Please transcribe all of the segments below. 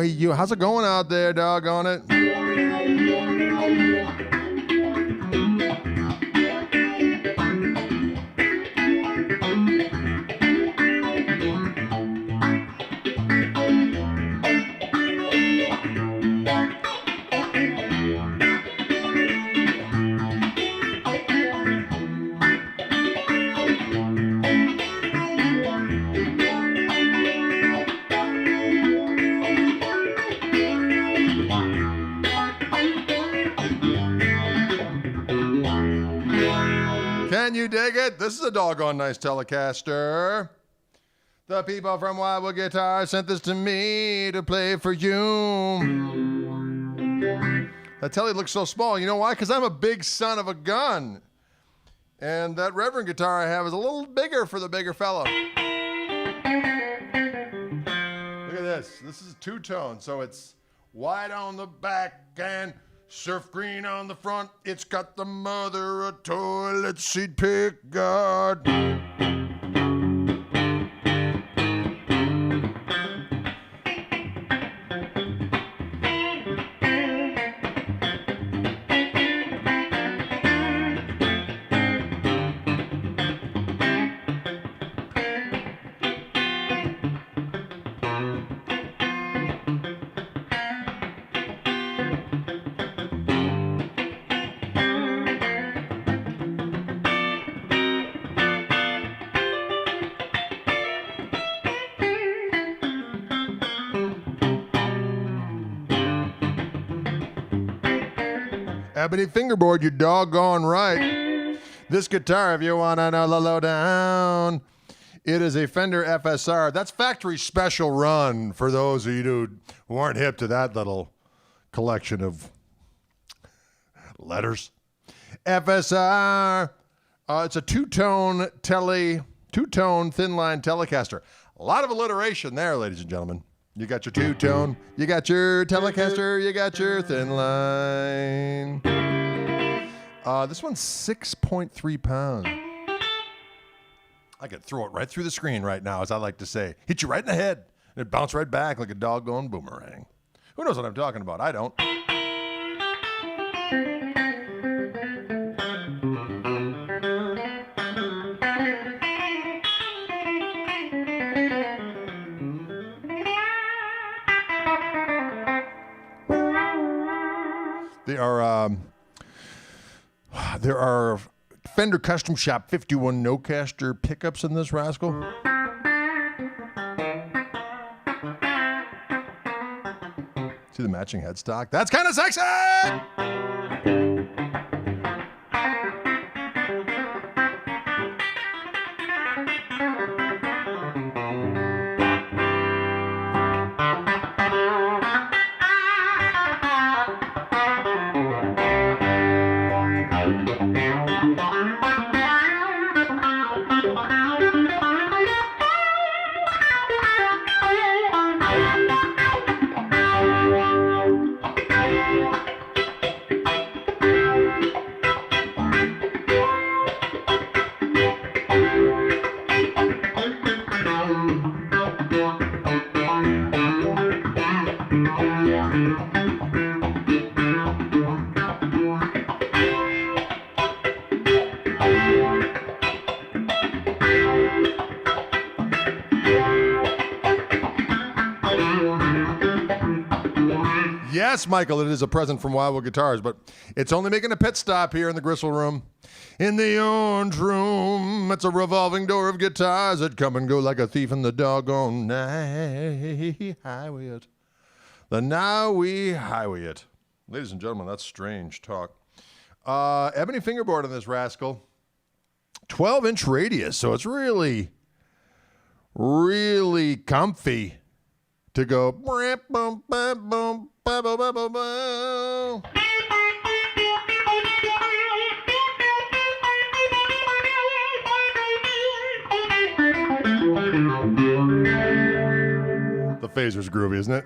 Yo. How's it going out there, doggone it? Can you dig it? This is a doggone nice Telecaster. The people from Wildwood Guitar sent this to me to play for you. That Telly looks so small. You know why? Because I'm a big son of a gun. And that Reverend guitar I have is a little bigger for the bigger fella. Look at this. This is a two-tone, so it's white on the back and surf green on the front. It's got the mother of toilet seat pick guard. Ebony fingerboard, you doggone right. This guitar, if you want to know the lowdown, it is a Fender FSR. That's factory special run for those of you who aren't hip to that little collection of letters. FSR. It's a two-tone Thinline Telecaster. A lot of alliteration there, ladies and gentlemen. You got your two-tone, you got your Telecaster, you got your Thinline. This one's 6.3 pounds. I could throw it right through the screen right now, as I like to say. Hit you right in the head, and it bounce right back like a doggone boomerang. Who knows what I'm talking about? I don't. There are Fender Custom Shop 51 Nocaster pickups in this rascal. See the matching headstock? That's kind of sexy! Yes, Michael, it is a present from Wildwood Guitars, but it's only making a pit stop here in the Gristle Room. In the orange room, it's a revolving door of guitars that come and go like a thief in the doggone night. Highway it. The now we highway it. Ladies and gentlemen, that's strange talk. Ebony fingerboard on this rascal. 12-inch radius, so it's really, really comfy to go. The phaser's groovy, isn't it?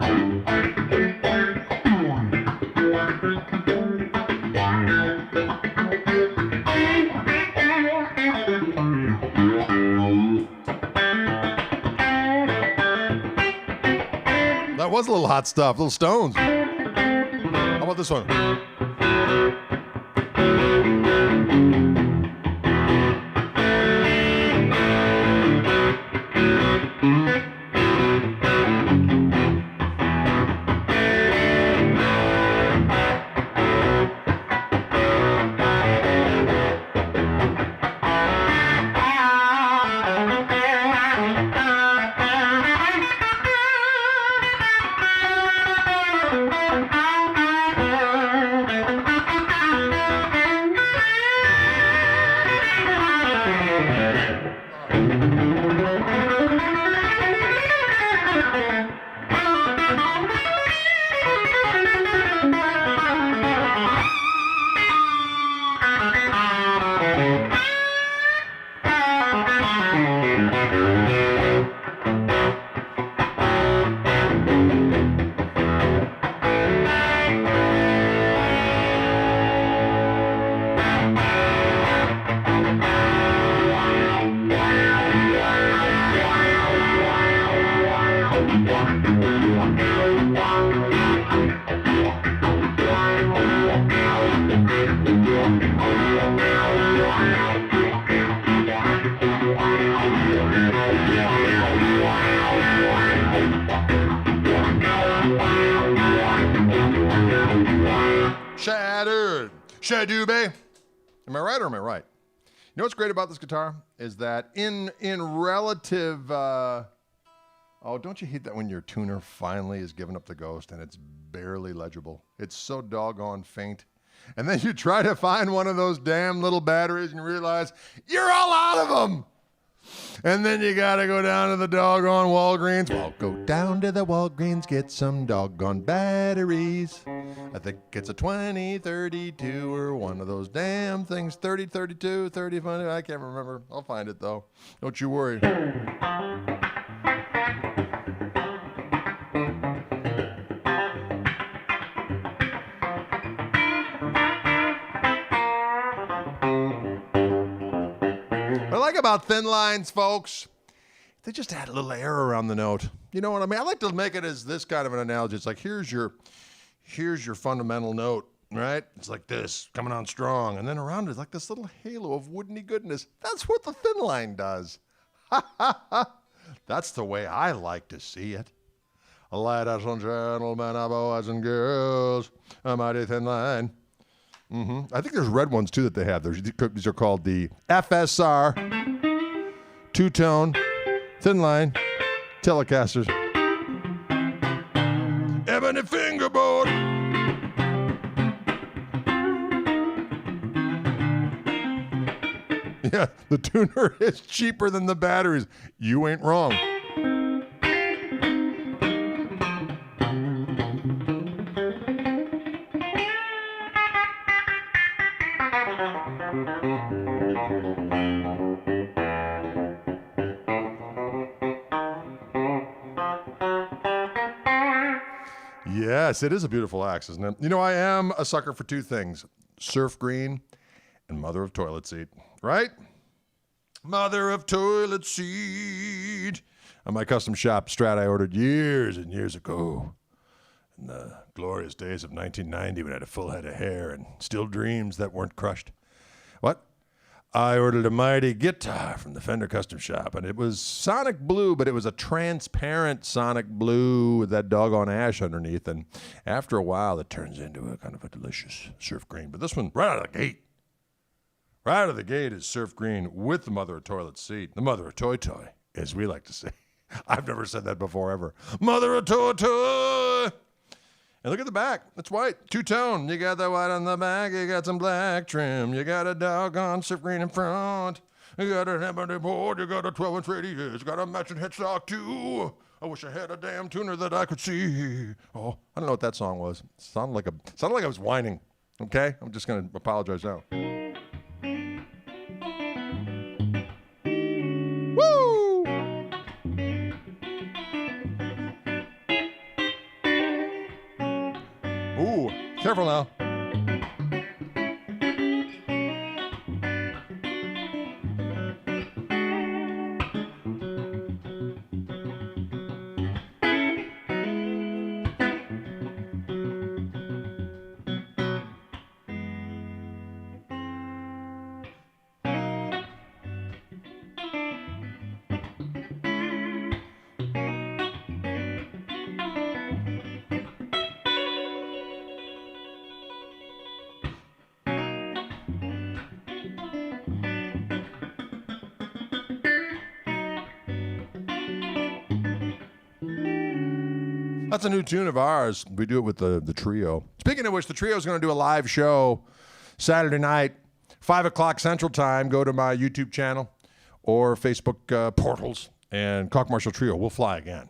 That was a little hot stuff, little Stones. How about this one? Shattered. Shadube. Am I right or am I right? You know what's great about this guitar is that in relative, oh, don't you hate that when your tuner finally is giving up the ghost and it's barely legible? It's so doggone faint. And then you try to find one of those damn little batteries and you realize you're all out of them. And then you gotta go down to the doggone Walgreens. Well, go down to the Walgreens, get some doggone batteries. I think it's a 2032 or one of those damn things. 3032, 30, I can't remember. I'll find it though. Don't you worry. What I like about thin lines, folks, they just add a little air around the note. You know what I mean? I like to make it as this kind of an analogy. It's like, here's your fundamental note, right? It's like this, coming on strong. And then around it is like this little halo of woodeny goodness. That's what the thin line does. That's the way I like to see it. Ladies and gentlemen, boys and girls, a mighty thin line. I think there's red ones too that they have. These are called the FSR two-tone thin line Telecasters. Ebony fingerboard. Yeah, the tuner is cheaper than the batteries. You ain't wrong. Yes, it is a beautiful axe, isn't it? You know, I am a sucker for two things. Surf green and mother of toilet seat, right? Mother of toilet seat. On my custom shop Strat I ordered years and years ago. In the glorious days of 1990 when I had a full head of hair and still dreams that weren't crushed. What? I ordered a mighty guitar from the Fender Custom Shop, and it was sonic blue, but it was a transparent sonic blue with that doggone ash underneath. And after a while, it turns into a kind of a delicious surf green. But this one, right out of the gate is surf green with the mother of toilet seat, the mother of toy, as we like to say. I've never said that before ever. Mother of toy. And look at the back. It's white. Two-tone. You got the white on the back. You got some black trim. You got a doggone surf green in front. You got an ebony board. You got a 12-inch radius. Got a matching headstock, too. I wish I had a damn tuner that I could see. Oh, I don't know what that song was. It sounded like I was whining. Okay? I'm just going to apologize now. Woo! Ooh, careful now. That's a new tune of ours. We do it with the trio. Speaking of which, the trio is going to do a live show Saturday night, 5 o'clock Central Time. Go to my YouTube channel or Facebook portals, and Koch Marshall Trio will fly again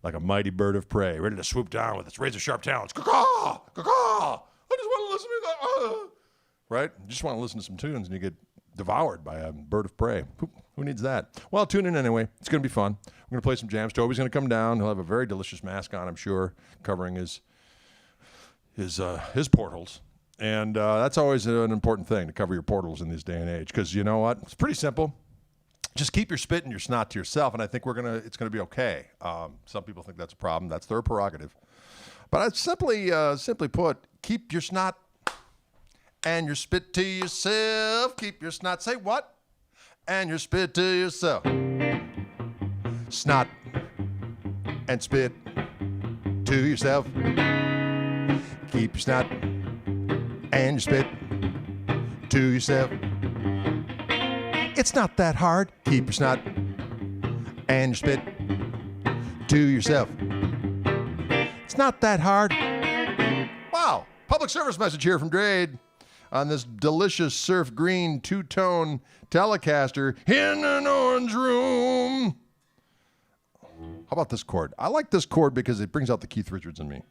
like a mighty bird of prey, ready to swoop down with its razor-sharp talons. Caw-caw! Caw-caw! I just want to listen to that. Right? You just want to listen to some tunes, and you get devoured by a bird of prey. Who needs that? Well, tune in anyway. It's going to be fun. We're going to play some jams. Toby's going to come down. He'll have a very delicious mask on, I'm sure, covering his portals. And that's always an important thing, to cover your portals in this day and age. Because you know what? It's pretty simple. Just keep your spit and your snot to yourself, and I think it's going to be okay. Some people think that's a problem. That's their prerogative. But I simply put, keep your snot and your spit to yourself. Keep your snot. Say what? And your spit to yourself. Snot and spit to yourself. Keep your snot and your spit to yourself. It's not that hard. Keep your snot and your spit to yourself. It's not that hard. Wow. Public service message here from Drade on this delicious surf green two-tone Telecaster in an orange room. How about this chord? I like this chord because it brings out the Keith Richards in me.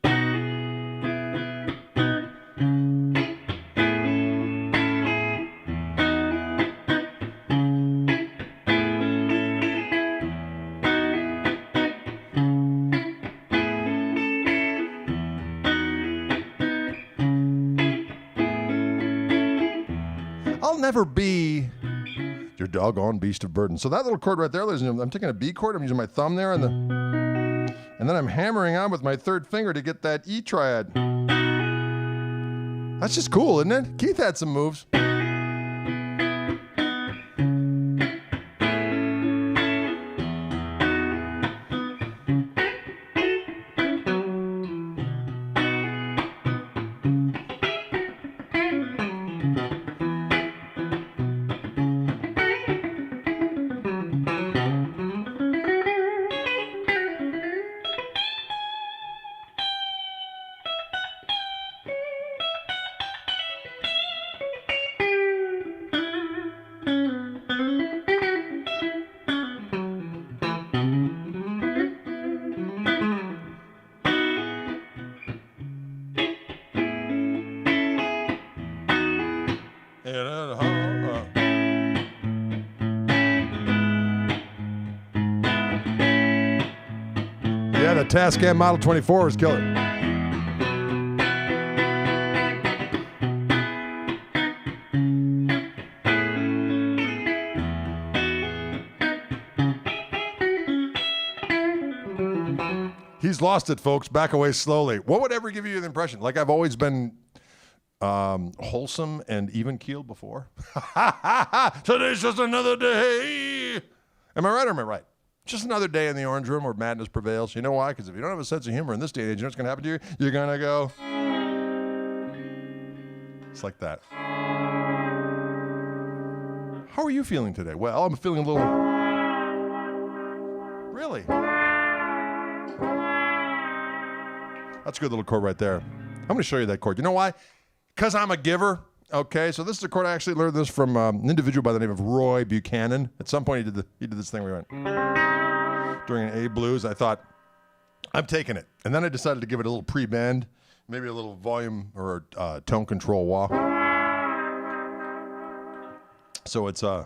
I'll never be your doggone beast of burden. So that little chord right there, ladies and gentlemen, I'm taking a B chord. I'm using my thumb there, and then I'm hammering on with my third finger to get that E triad. That's just cool, isn't it? Keith had some moves. Yeah, the Tascam Model 24 is killer. He's lost it, folks. Back away slowly. What would ever give you the impression? Like I've always been wholesome and even keeled before. Today's just another day. Am I right or am I right? Just another day in the Orange Room where madness prevails. You know why? Because if you don't have a sense of humor in this day and age, you know what's going to happen to you? You're going to go. It's like that. How are you feeling today? Well, I'm feeling a little. Really? That's a good little chord right there. I'm going to show you that chord. You know why? Because I'm a giver. Okay, so this is a chord. I actually learned this from an individual by the name of Roy Buchanan. At some point, he did this thing where he went during an A blues. I thought, I'm taking it, and then I decided to give it a little pre-bend, maybe a little volume or tone control wah. So it's you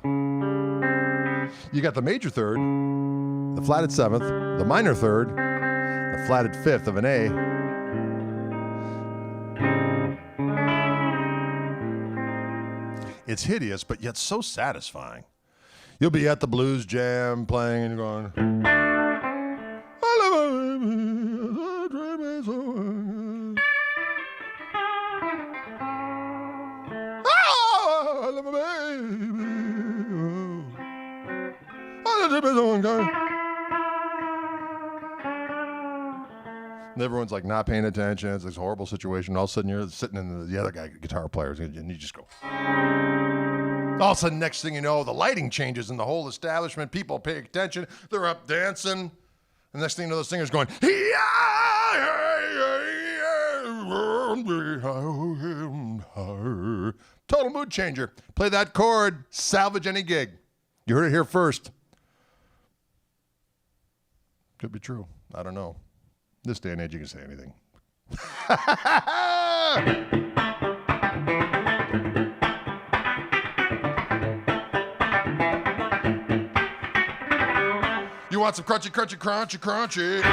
got the major third, the flatted seventh, the minor third, the flatted fifth of an A. It's hideous, but yet so satisfying. You'll be at the blues jam playing and you're going, I love my baby, I drive me so oh, I love my baby. I love my baby. And everyone's like not paying attention. It's this horrible situation. All of a sudden you're sitting in the other guy, guitar players, and you just go. All of a sudden, next thing you know, the lighting changes in the whole establishment. People pay attention. They're up dancing. The next thing you know, the singer's going, total mood changer. Play that chord, salvage any gig. You heard it here first. Could be true. I don't know. This day and age, you can say anything. You want some crunchy, crunchy, crunchy, crunchy?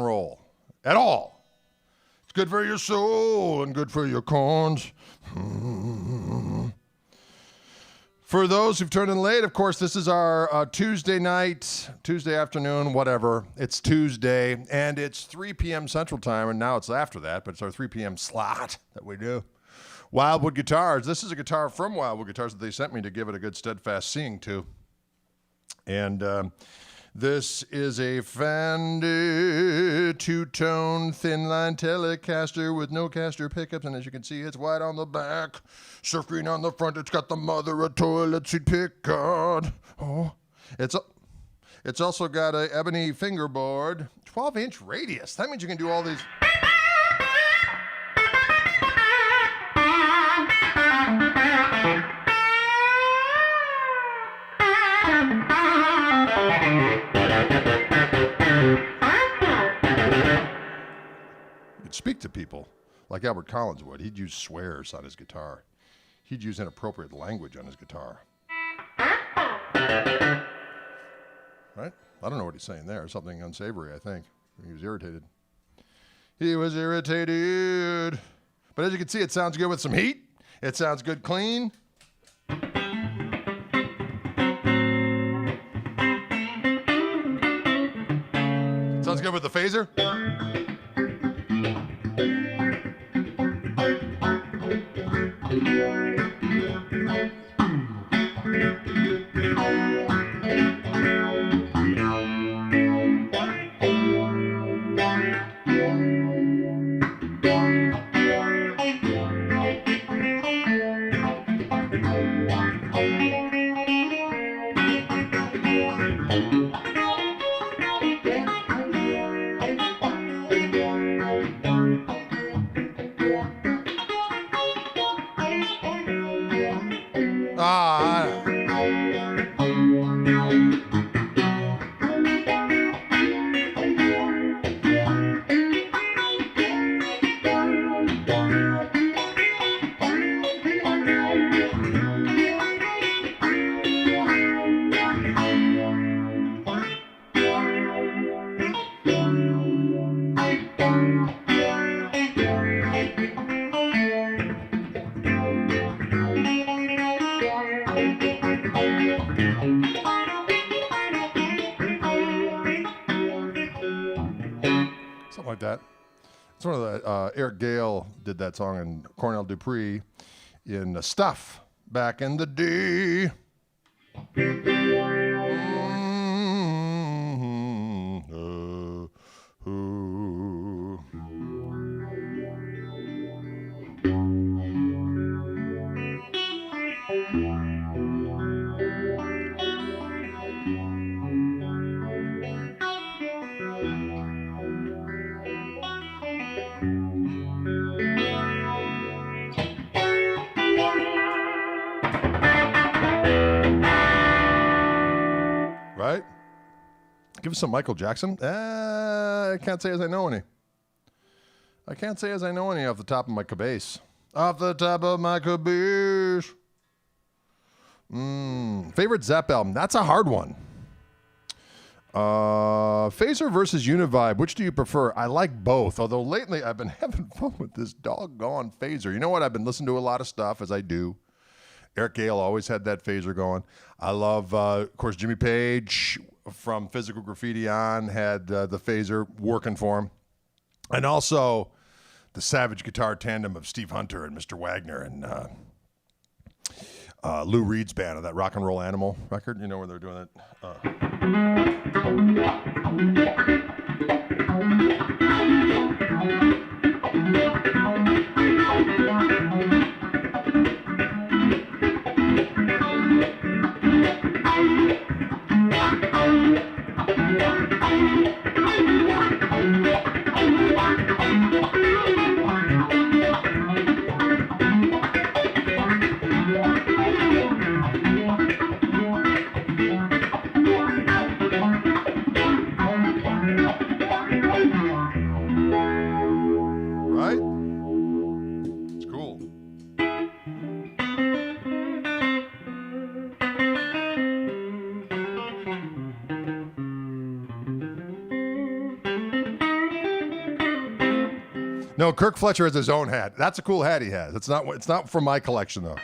and roll at all. It's good for your soul and good for your corns. For those who've turned in late, of course, this is our Tuesday night, Tuesday afternoon, whatever. It's Tuesday, and it's 3 p.m. Central Time, and now it's after that, but it's our 3 p.m. slot that we do. Wildwood Guitars. This is a guitar from Wildwood Guitars that they sent me to give it a good steadfast seeing to. And this is a Fender two-tone Thinline Telecaster with no caster pickups, and as you can see, it's white on the back, surfing on the front. It's got the mother of toilet seat pickguard. Oh, it's also got a ebony fingerboard, 12-inch radius. That means you can do all these. You'd speak to people like Albert Collins would. He'd use swears on his guitar. He'd use inappropriate language on his guitar. Right? I don't know what he's saying there. Something unsavory, I think. He was irritated. He was irritated. But as you can see, it sounds good with some heat. It sounds good clean. Sounds good with the phaser. Like that. It's one of the Eric Gale did that song and Cornell Dupree in Stuff back in the day. Right? Give us some Michael Jackson. I can't say as I know any. I can't say as I know any off the top of my cabase. Off the top of my cabase. Favorite Zepp album? That's a hard one. Phaser versus Univibe. Which do you prefer? I like both. Although lately I've been having fun with this doggone phaser. You know what? I've been listening to a lot of stuff as I do. Eric Gale always had that phaser going. I love, of course, Jimmy Page from Physical Graffiti on had the phaser working for him. And also the Savage guitar tandem of Steve Hunter and Mr. Wagner and Lou Reed's band of that Rock and Roll Animal record. You know where they're doing it? No, Kirk Fletcher has his own hat. That's a cool hat he has. It's not from my collection, though.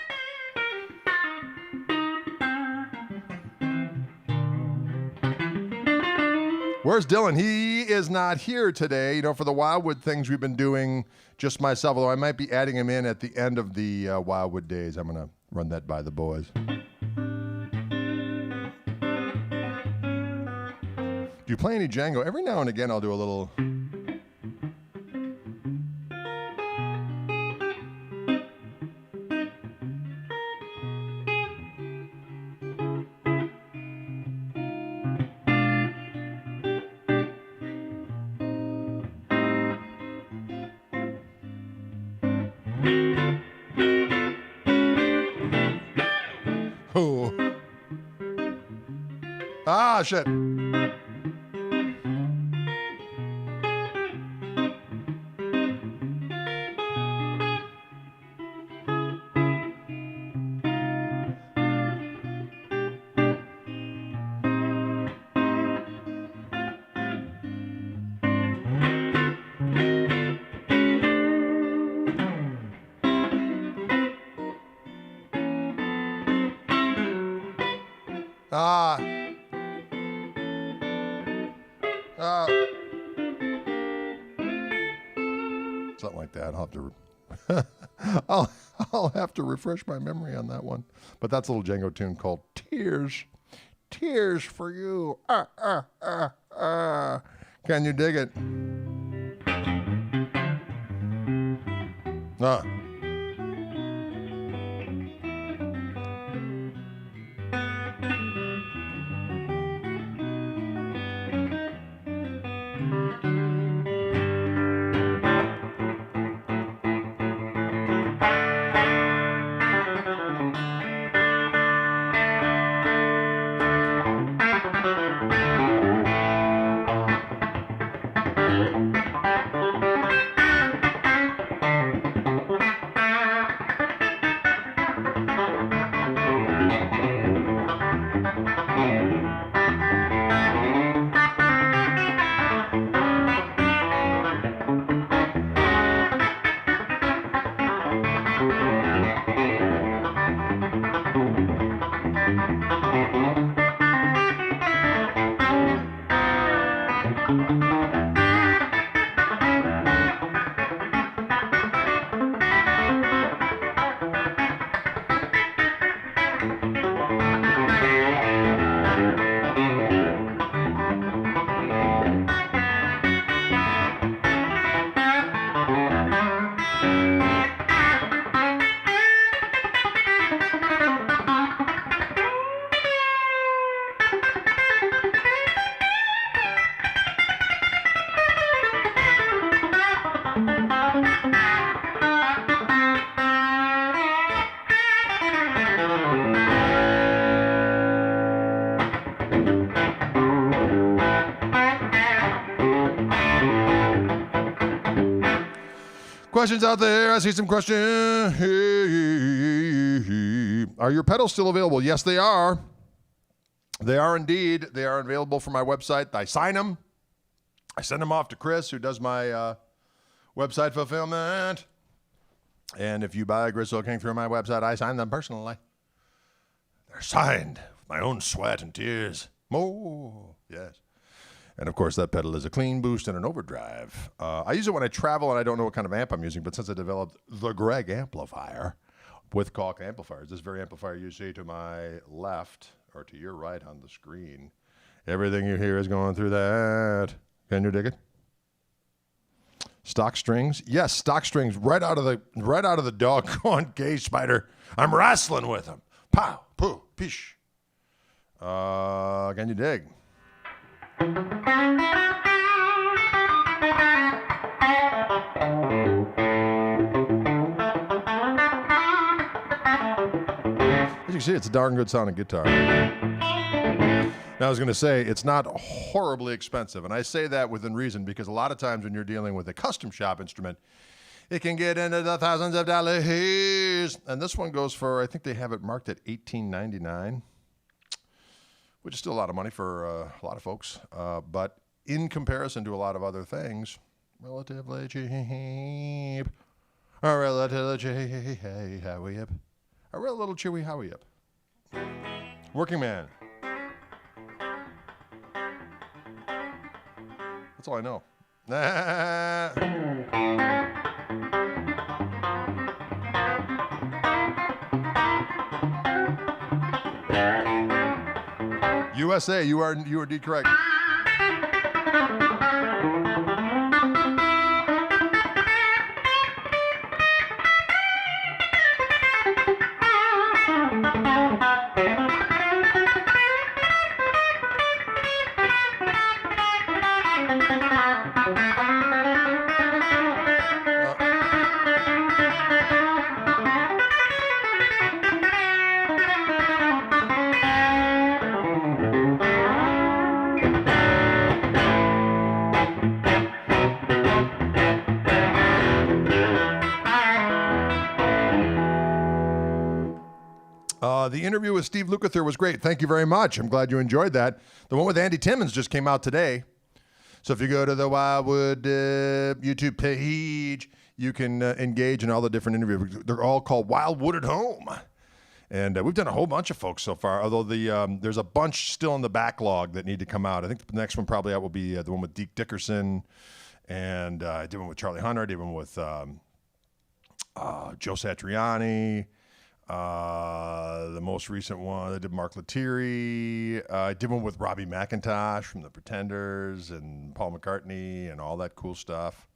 Where's Dylan? He is not here today. You know, for the Wildwood things we've been doing, just myself, although I might be adding him in at the end of the Wildwood days. I'm going to run that by the boys. Do you play any Django? Every now and again, I'll do a little... Oh. Ah, shit. Something like that. I'll have to refresh my memory on that one. But that's a little Django tune called Tears. Tears for You. Can you dig it? Questions out there. I see some questions. Are your pedals still available? Yes, they are. They are indeed. They are available from my website. I sign them. I send them off to Chris, who does my website fulfillment. And if you buy a Gristle King through my website, I sign them personally. They're signed with my own sweat and tears. Oh, yes. And, of course, that pedal is a clean boost and an overdrive. I use it when I travel and I don't know what kind of amp I'm using, but since I developed the Greg amplifier with Koch amplifiers, this very amplifier you see to my left or to your right on the screen, everything you hear is going through that. Can you dig it? Stock strings? Yes, stock strings right out of the doggone cage, Spider. I'm wrestling with them. Pow, poo, pish. Can you dig? As you can see, it's a darn good sounding guitar. Now, I was going to say, it's not horribly expensive, and I say that within reason because a lot of times when you're dealing with a custom shop instrument, it can get into the thousands of dollars. And this one goes for, I think they have it marked at $18.99. Which is still a lot of money for a lot of folks. But in comparison to a lot of other things, Relatively cheap. A relatively cheap. Howie up. A real little chewy howie up. Working man. That's all I know. USA, you are indeed correct. The interview with Steve Lukather was great. Thank you very much. I'm glad you enjoyed that. The one with Andy Timmons just came out today. So if you go to the Wildwood YouTube page, you can engage in all the different interviews. They're all called Wildwood at Home. And we've done a whole bunch of folks so far, although there's a bunch still in the backlog that need to come out. I think the next one probably out will be the one with Deke Dickerson. And I did one with Charlie Hunter. I did one with Joe Satriani. The most recent one, I did Mark Lettieri. I did one with Robbie McIntosh from The Pretenders and Paul McCartney and all that cool stuff.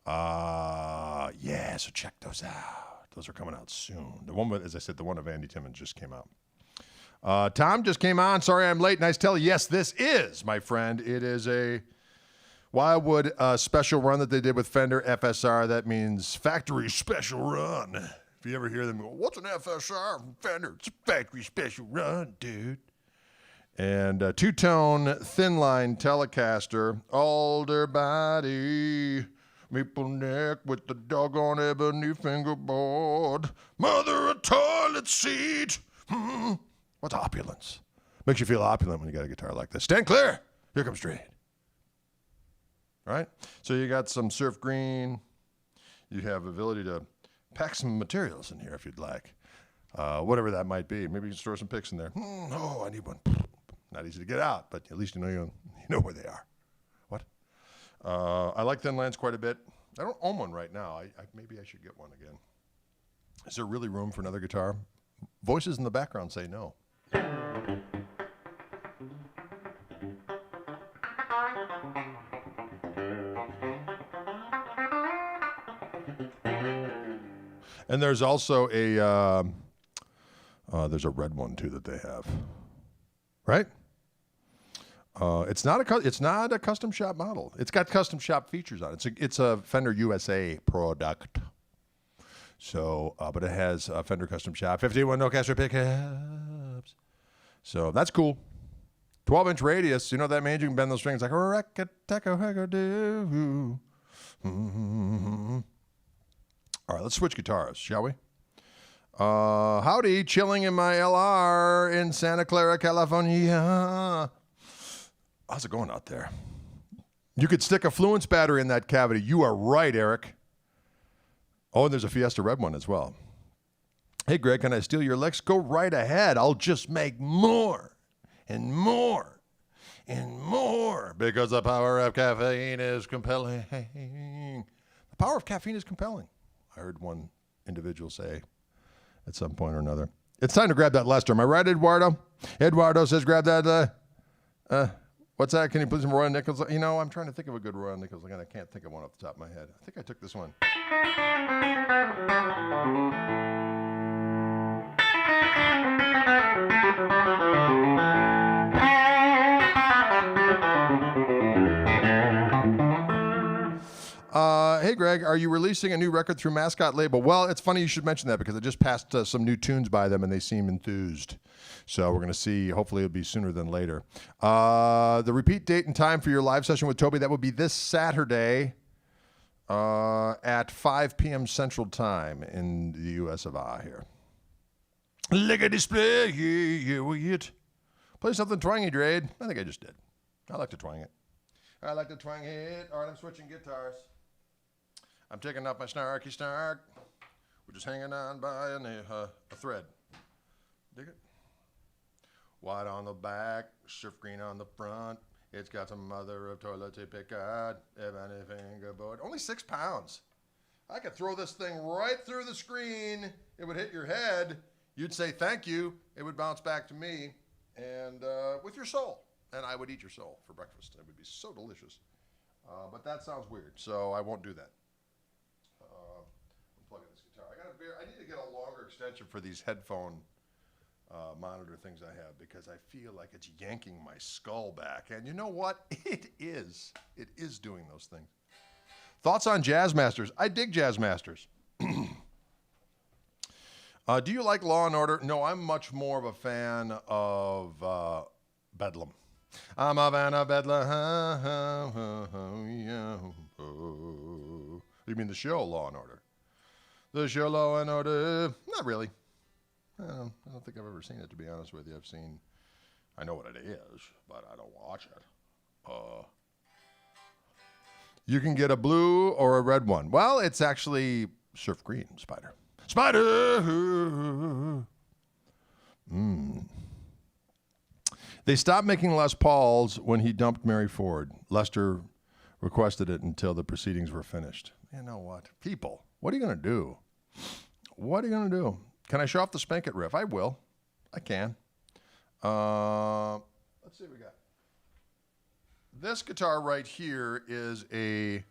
Yeah, so check those out. Those are coming out soon. The one with, as I said, the one of Andy Timmons just came out. Tom just came on. Sorry I'm late. Nice to tell you. Yes, this is, my friend. It is a Wildwood special run that they did with Fender FSR. That means factory special run. If you ever hear them go, what's an FSR from Fender? It's a factory special run, dude. And two-tone Thinline Telecaster, alder body, maple neck with the doggone ebony fingerboard, mother of toilet seat. What's opulence? Makes you feel opulent when you got a guitar like this. Stand clear. Here comes Straight. All right? So you got some surf green. You have ability to pack some materials in here if you'd like. Whatever that might be. Maybe you can store some picks in there. Oh, I need one. Not easy to get out, but at least you know where they are. What? I like Thinlines quite a bit. I don't own one right now. Maybe I should get one again. Is there really room for another guitar? Voices in the background say no. And there's also there's a red one too that they have, right? It's not a custom shop model. It's got custom shop features on it. It's a Fender USA product. So, but it has a Fender custom shop, 51 no-caster pickups. So that's cool. 12-inch radius. You know what that means? You can bend those strings like a record-do. All right, let's switch guitars, shall we? Howdy, chilling in my LR in Santa Clara, California. How's it going out there? You could stick a Fluence battery in that cavity. You are right, Eric. Oh, and there's a Fiesta Red one as well. Hey, Greg, can I steal your licks? Go right ahead. I'll just make more and more and more because the power of caffeine is compelling. The power of caffeine is compelling. I heard one individual say at some point or another. It's time to grab that Lester. Am I right, Eduardo? Eduardo says grab that, what's that? Can you please some Royal Nichols? You know, I'm trying to think of a good Royal Nichols. Again, I can't think of one off the top of my head. I think I took this one. Hey, Greg, are you releasing a new record through Mascot label? Well, it's funny you should mention that because I just passed some new tunes by them and they seem enthused. So we're going to see. Hopefully it'll be sooner than later. The repeat date and time for your live session with Toby, that will be this Saturday at 5 p.m. Central Time in the U.S. of A here. Like a display, yeah, wait. Play something twangy, Drade. I think I just did. I like to twang it. I like the twang hit. All right, I'm switching guitars. I'm taking off my snarky snark. We're just hanging on by a thread. Dig it? White on the back, surf green on the front. It's got some mother of toiletry pickard. Ebony fingerboard. Only 6 pounds. I could throw this thing right through the screen. It would hit your head. You'd say thank you. It would bounce back to me, and with your soul. And I would eat your soul for breakfast. It would be so delicious. But that sounds weird, so I won't do that. I'm plugging this guitar. I need to get a longer extension for these headphone monitor things I have, because I feel like it's yanking my skull back. And you know what? It is. It is doing those things. Thoughts on Jazz Masters? I dig Jazz Masters. Do you like Law and Order? No, I'm much more of a fan of Bedlam. I'm a fan of Bedlam. You mean the show Law and Order? The show Law and Order? Not really. I don't think I've ever seen it, to be honest with you. I know what it is, but I don't watch it. You can get a blue or a red one. Well, it's actually surf green, Spider. Spider! They stopped making Les Pauls when he dumped Mary Ford. Lester requested it until the proceedings were finished. You know what? People, what are you going to do? What are you going to do? Can I show off the Spank It riff? I will. I can. Let's see what we got. This guitar right here is a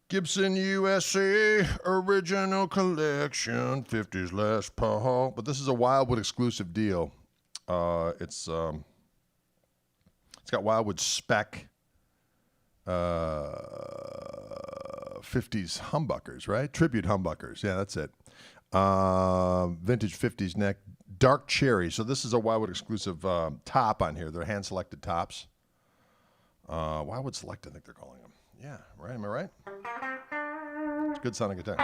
Gibson USA Original Collection 50s Les Paul, but this is a Wildwood exclusive deal. It's got Wildwood spec 50s humbuckers, right? Tribute humbuckers. Yeah, that's it. Vintage 50s neck, dark cherry. So this is a Wildwood exclusive top on here. They're hand selected tops. Wildwood Select, I think they're calling them. Yeah, right. Am I right? It's a good sounding guitar.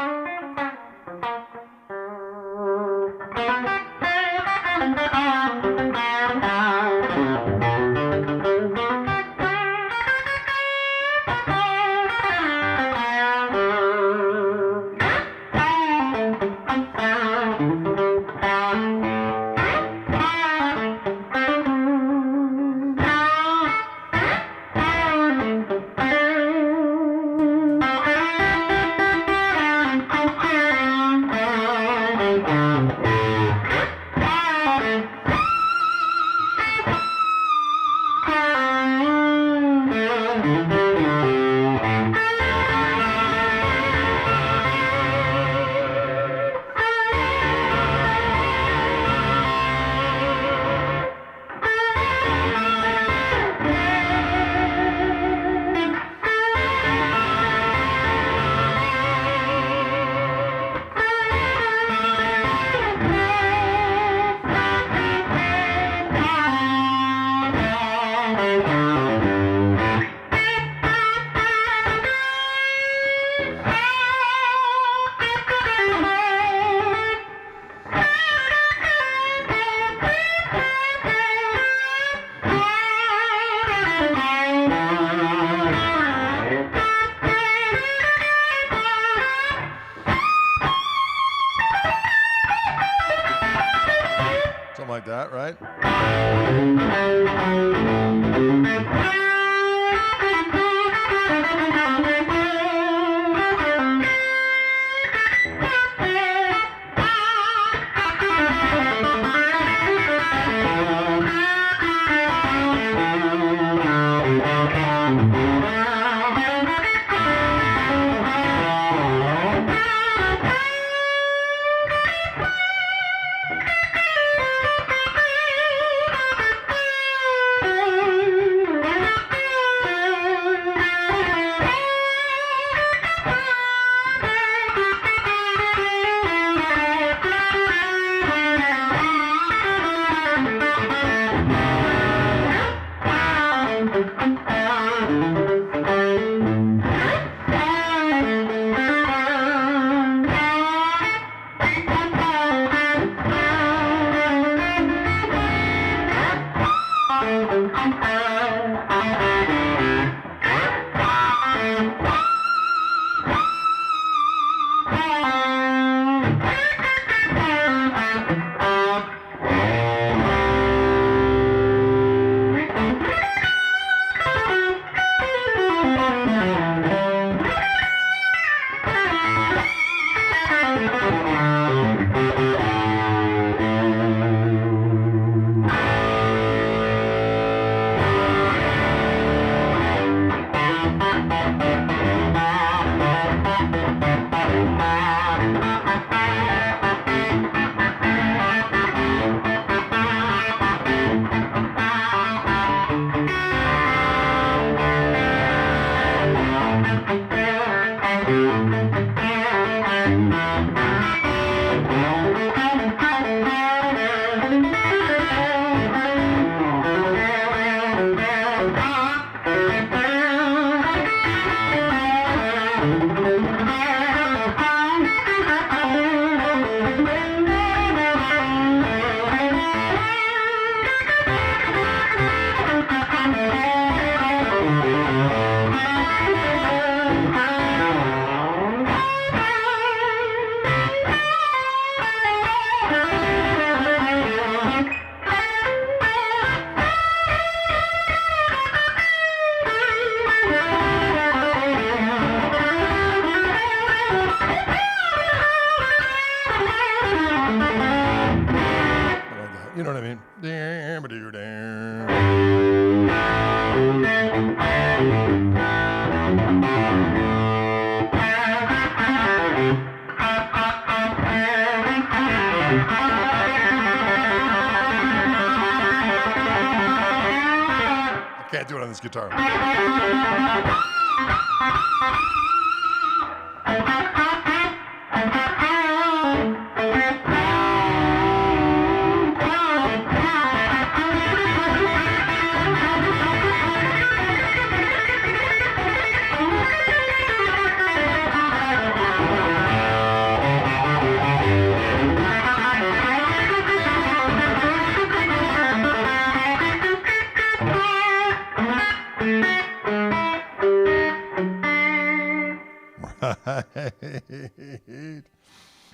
on this guitar.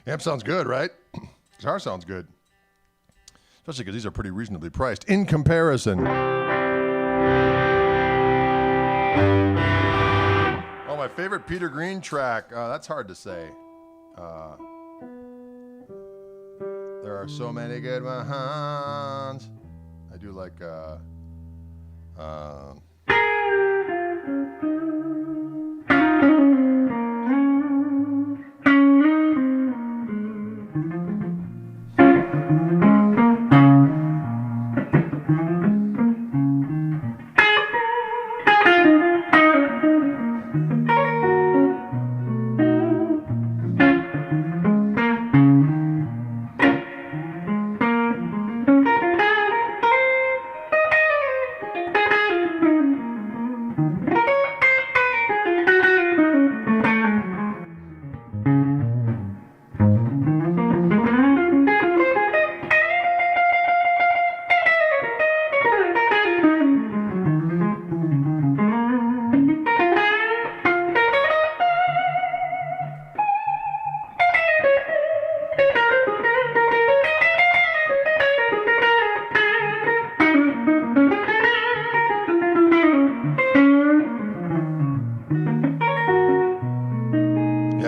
Amp sounds good, right? Guitar sounds good. Especially because these are pretty reasonably priced in comparison. Oh, my favorite Peter Green track. That's hard to say. There are so many good ones. I do like...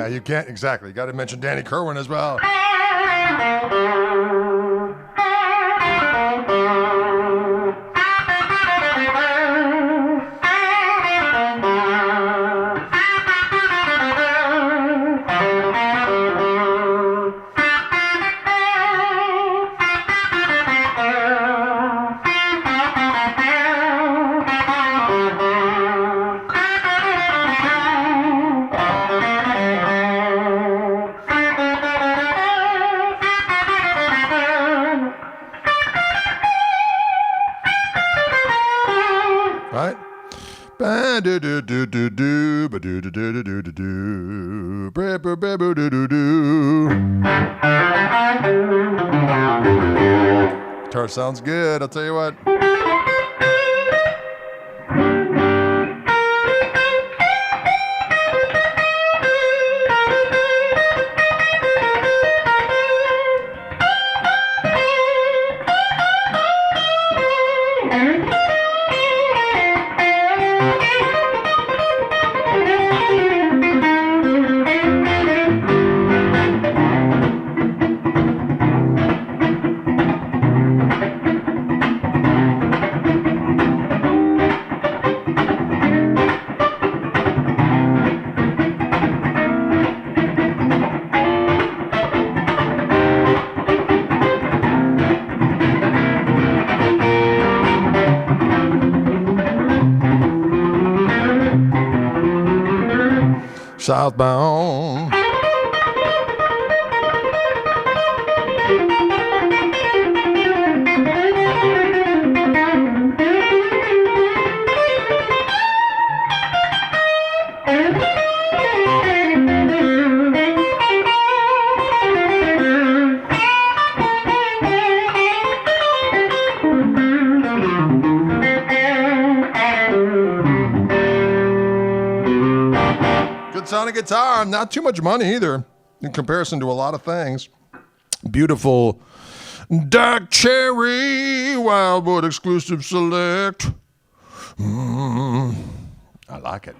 You can't, exactly. You got to mention Danny Kerwin as well. Right? Guitar sounds good, I'll tell you what. Southbound. Sounding guitar, not too much money either in comparison to a lot of things. Beautiful dark cherry Wildwood exclusive select. I like it.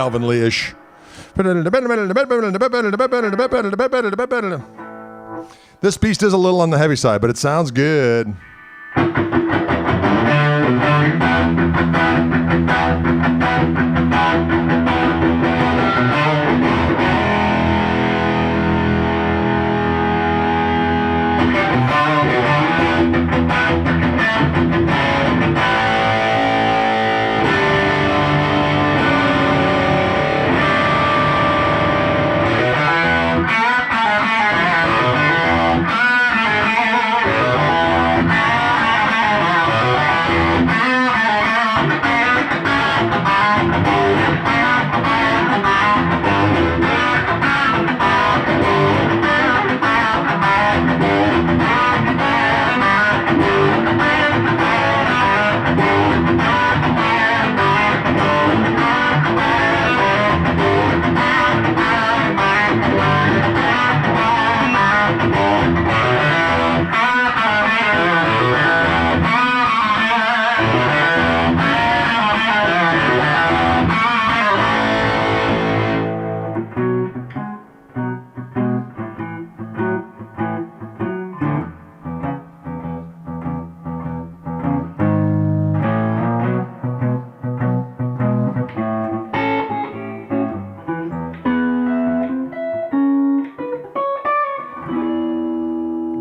Alvin Lee-ish. This beast is a little on the heavy side, but it sounds good.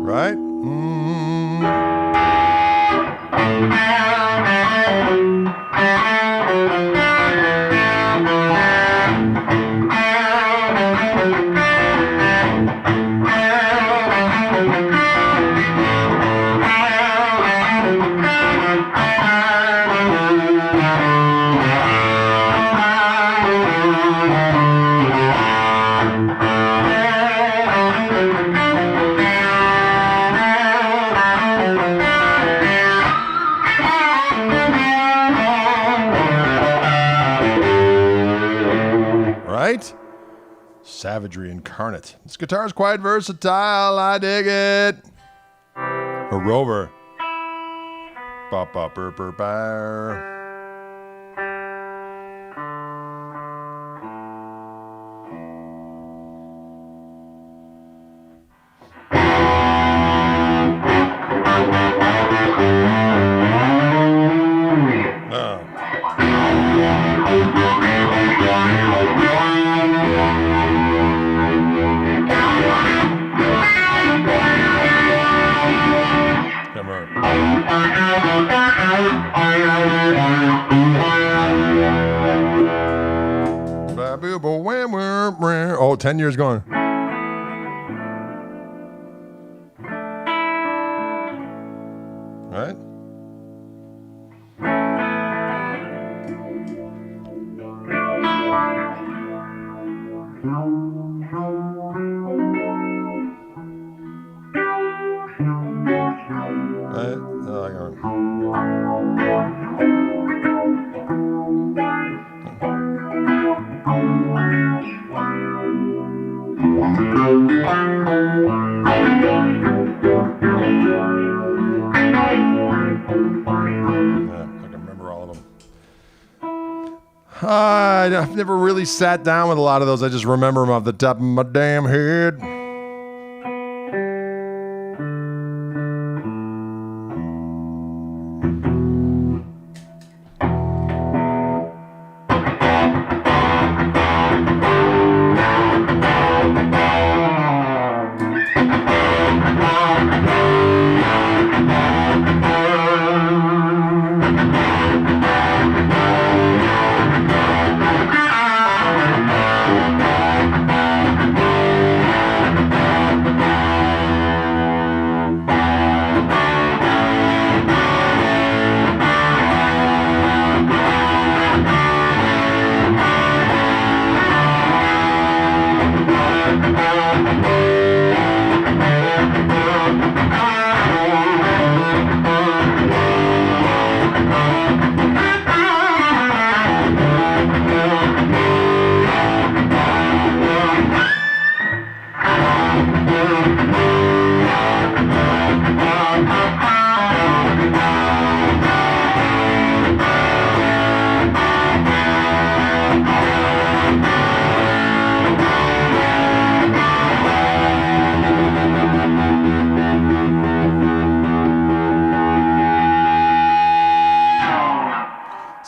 Right? Right? Savagery incarnate. This guitar is quite versatile. I dig it. A Rover. Bop bop burr burr bar. Oh, 10 years gone. Right? I've never really sat down with a lot of those. I just remember them off the top of my damn head.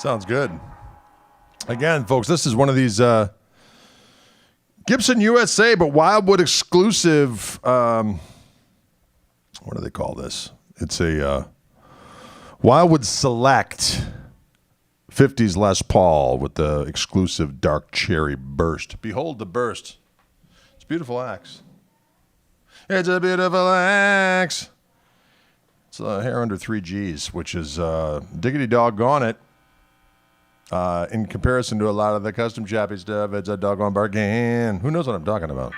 Sounds good. Again, folks, this is one of these Gibson USA, but Wildwood exclusive. What do they call this? It's a Wildwood Select 50s Les Paul with the exclusive dark cherry burst. Behold the burst. It's a beautiful axe. It's a beautiful axe. It's a hair under 3 Gs, which is diggity doggone it. In comparison to a lot of the custom chappy stuff, it's a doggone bargain. Who knows what I'm talking about?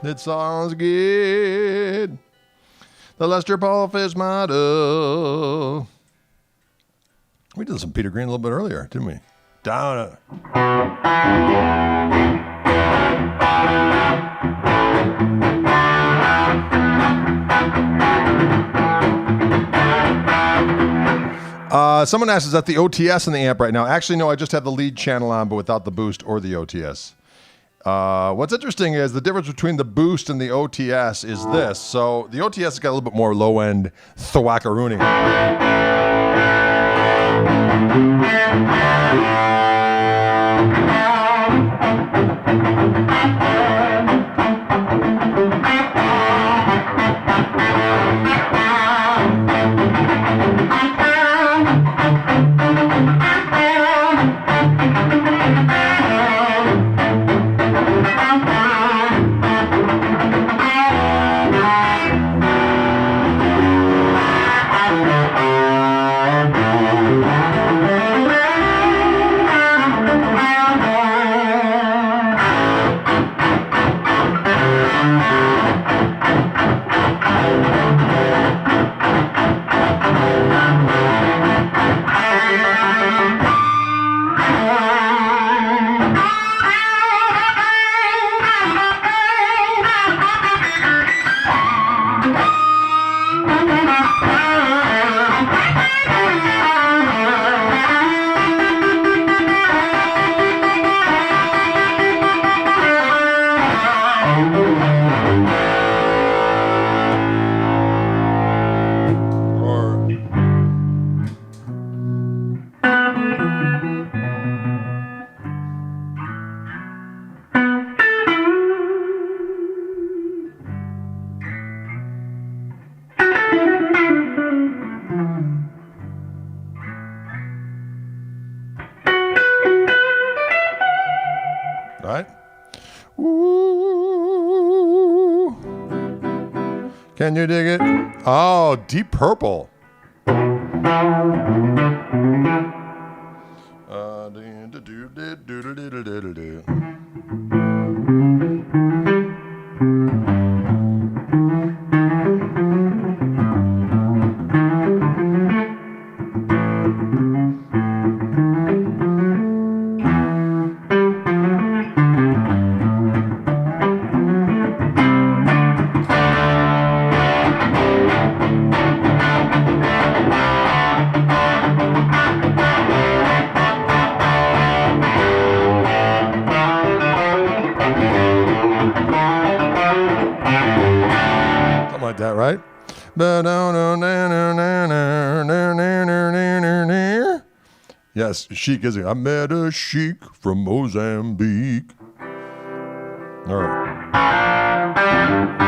It sounds good. The Lester Paul Fish model. We did some Peter Green a little bit earlier, didn't we? Down. Someone asked, is that the OTS in the amp right now? Actually, no, I just have the lead channel on, but without the boost or the OTS. What's interesting is the difference between the boost and the OTS is this. So the OTS has got a little bit more low-end thwackarooning. Right? Ooh. Can you dig it? Oh, Deep Purple. Like that, right? Yes, Chic is it. I met a Chic from Mozambique. All right.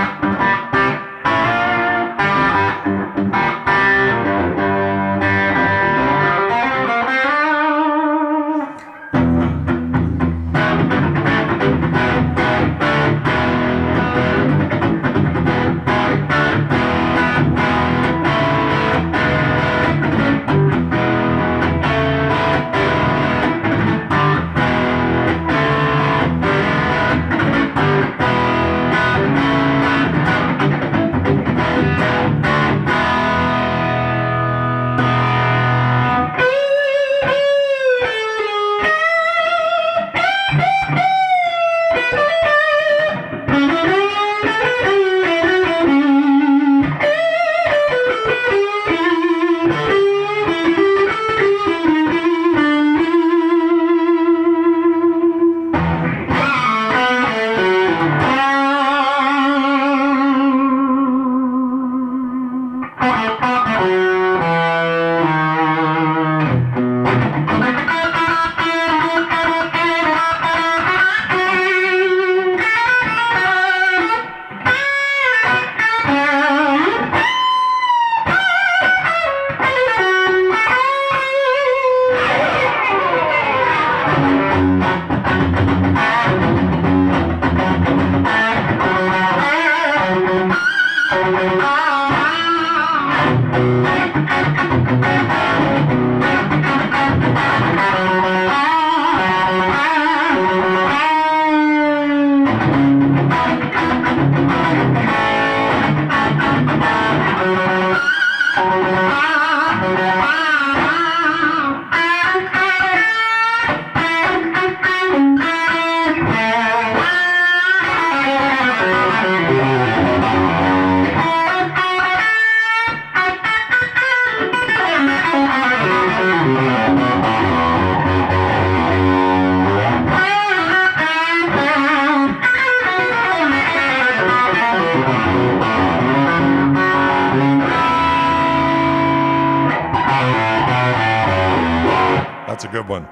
That's a good one.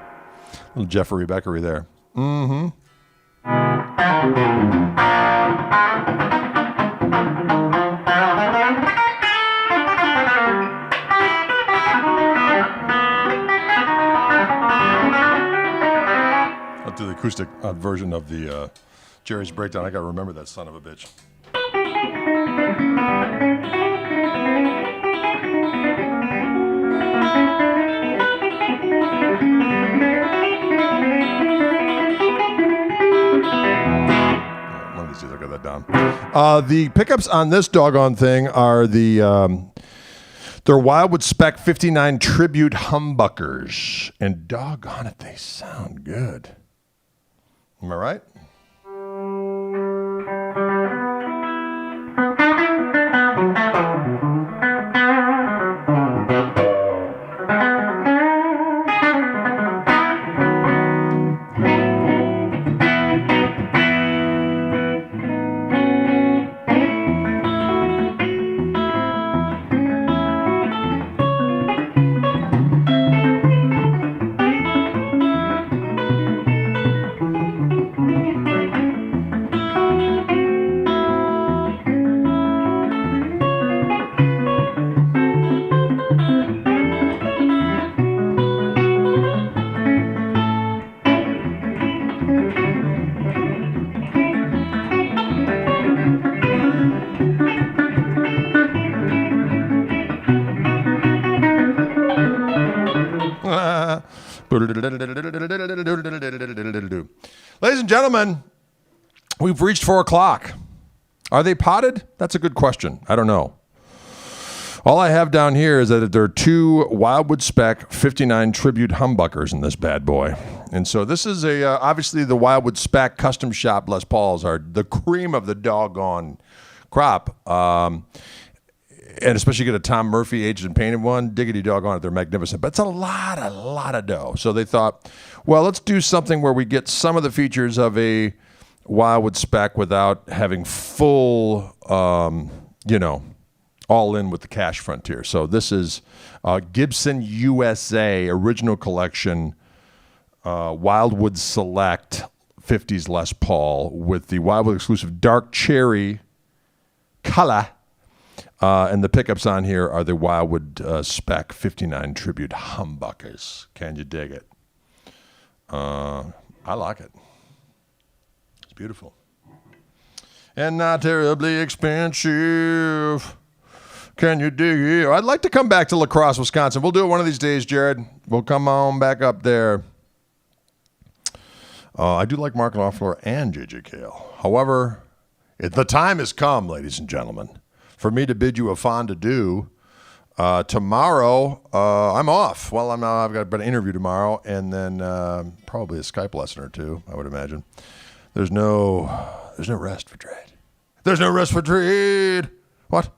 Little Jeffrey Beckery there. Mm-hmm. I'll do the acoustic version of the Jerry's Breakdown. I gotta remember that son of a bitch. One of these days I'll get that down. The pickups on this doggone thing are they're Wildwood Spec 59 Tribute humbuckers. And doggone it, they sound good. Am I right? Ladies and gentlemen, we've reached 4 o'clock. Are they potted? That's a good question. I don't know. All I have down here is that there are 2 Wildwood Spec 59 Tribute humbuckers in this bad boy. And so this is obviously the Wildwood Spec custom shop Les Pauls are the cream of the doggone crop. And especially get a Tom Murphy aged and painted one, diggity doggone it, they're magnificent. But it's a lot of dough. So they thought, well, let's do something where we get some of the features of a Wildwood Spec without having full, all in with the cash frontier. So this is Gibson USA Original Collection Wildwood Select 50s Les Paul with the Wildwood exclusive dark cherry color. And the pickups on here are the Wildwood Spec 59 Tribute humbuckers. Can you dig it? I like it. It's beautiful. And not terribly expensive. Can you dig it? I'd like to come back to La Crosse, Wisconsin. We'll do it one of these days, Jared. We'll come on back up there. I do like Mark Loeffler and J.J. Cale. However, the time has come, ladies and gentlemen, for me to bid you a fond adieu. Tomorrow, I'm off. Well, I've got an interview tomorrow, and then probably a Skype lesson or two, I would imagine. There's no rest for trade. There's no rest for trade. What?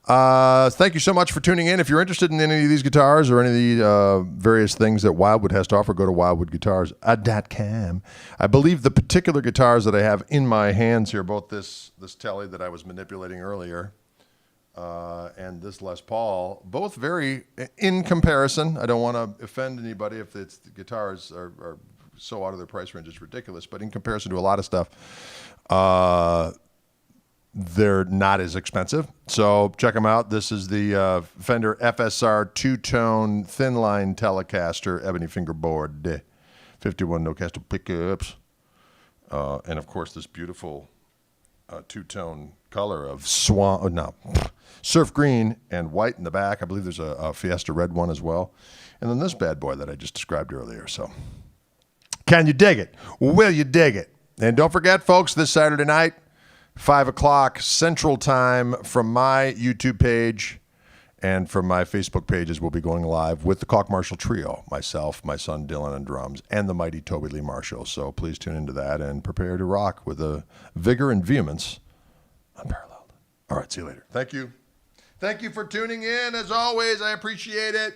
Thank you so much for tuning in. If you're interested in any of these guitars or any of the various things that Wildwood has to offer, go to wildwoodguitars.com. I believe the particular guitars that I have in my hands here, both this Tele that I was manipulating earlier and this Les Paul, both very, in comparison, I don't want to offend anybody if the guitars are so out of their price range, it's ridiculous, but in comparison to a lot of stuff, they're not as expensive. So check them out. This is the Fender FSR two-tone Thinline Telecaster ebony fingerboard, 51 no-caster pickups, and of course this beautiful two-tone color of surf green and white in the back. I believe there's a Fiesta red one as well, and then this bad boy that I just described earlier. So can you dig it? Will you dig it? And don't forget, folks, this Saturday night, 5 o'clock Central Time, from my YouTube page and from my Facebook pages, we'll be going live with the Koch Marshall Trio, myself, my son Dylan on drums, and the mighty Toby Lee Marshall. So please tune into that and prepare to rock with a vigor and vehemence unparalleled. All right, see you later. Thank you. Thank you for tuning in. As always, I appreciate it.